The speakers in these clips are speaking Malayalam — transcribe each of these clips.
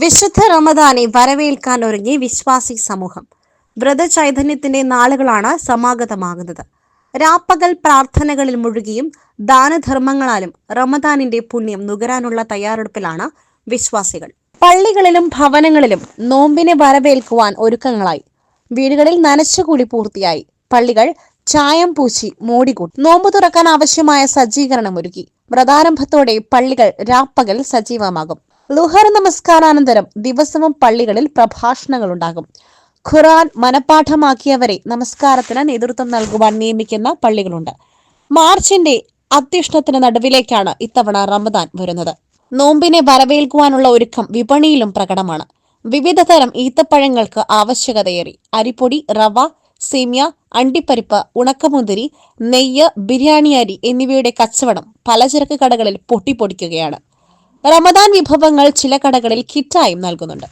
വിശുദ്ധ റമദാനെ വരവേൽക്കാൻ ഒരുങ്ങി വിശ്വാസി സമൂഹം. വ്രതചൈതന്യത്തിന്റെ നാളുകളാണ് സമാഗതമാകുന്നത്. രാപ്പകൽ പ്രാർത്ഥനകളിൽ മുഴുകിയും ദാനധർമ്മങ്ങളാലും റമദാനിന്റെ പുണ്യം നുകരാനുള്ള തയ്യാറെടുപ്പിലാണ് വിശ്വാസികൾ. പള്ളികളിലും ഭവനങ്ങളിലും നോമ്പിനെ വരവേൽക്കുവാൻ ഒരുക്കങ്ങളായി. വീടുകളിൽ നനച്ചുകൂടി പൂർത്തിയായി. പള്ളികൾ ചായം പൂശി മോടികൂട്ടി. നോമ്പ് തുറക്കാൻ ആവശ്യമായ സജ്ജീകരണം ഒരുക്കി. വ്രതാരംഭത്തോടെ പള്ളികൾ രാപ്പകൽ സജീവമാകും. ലുഹർ നമസ്കാരാനന്തരം ദിവസവും പള്ളികളിൽ പ്രഭാഷണങ്ങൾ ഉണ്ടാകും. ഖുർആൻ മനഃപാഠമാക്കിയവരെ നമസ്കാരത്തിന് നേതൃത്വം നൽകുവാൻ നിയമിക്കുന്ന പള്ളികളുണ്ട്. മാർച്ചിന്റെ അത്യുഷ്ണത്തിന് നടുവിലേക്കാണ് ഇത്തവണ റമദാൻ വരുന്നത്. നോമ്പിനെ വരവേൽക്കുവാനുള്ള ഒരുക്കം വിപണിയിലും പ്രകടമാണ്. വിവിധ തരം ഈത്തപ്പഴങ്ങൾക്ക് ആവശ്യകതയേറി. അരിപ്പൊടി, റവ, സേമിയ, അണ്ടിപ്പരിപ്പ്, ഉണക്കമുന്തിരി, നെയ്യ്, ബിരിയാണി അരി എന്നിവയുടെ കച്ചവടം പലചരക്ക് കടകളിൽ പൊട്ടിപ്പൊടിക്കുകയാണ്. റമദാൻ വിഭവങ്ങൾ ചില കടകളിൽ കിറ്റായും നൽകുന്നുണ്ട്.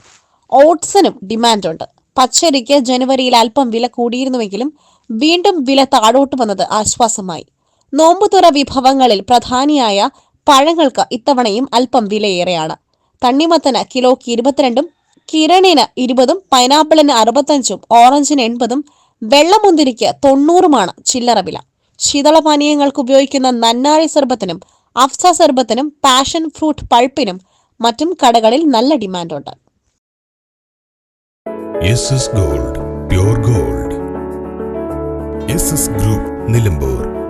ഓട്സിനും ഡിമാൻഡുണ്ട്. പച്ചരിക്ക് ജനുവരിയിൽ അല്പം വില കൂടിയിരുന്നുവെങ്കിലും വീണ്ടും വില താഴോട്ട് വന്നത് ആശ്വാസമായി. നോമ്പുതുറ വിഭവങ്ങളിൽ പ്രധാനിയായ പഴങ്ങൾക്ക് ഇത്തവണയും അല്പം വിലയേറെയാണ്. തണ്ണിമത്തന് കിലോയ്ക്ക് 22, കിരണിന് 20, പൈനാപ്പിളിന് 65, ഓറഞ്ചിന് 80, വെള്ളമുന്തിരിക്ക് 90 ചില്ലറ വില. ശീതളപാനീയങ്ങൾക്ക് ഉപയോഗിക്കുന്ന നന്നാഴി സർബത്തിനും അഫ്സ സർബത്തിനും പാഷൻ ഫ്രൂട്ട് പൾപ്പിനും മറ്റും കടകളിൽ നല്ല ഡിമാൻഡുണ്ട്. Gold, pure gold. Group Nilambur.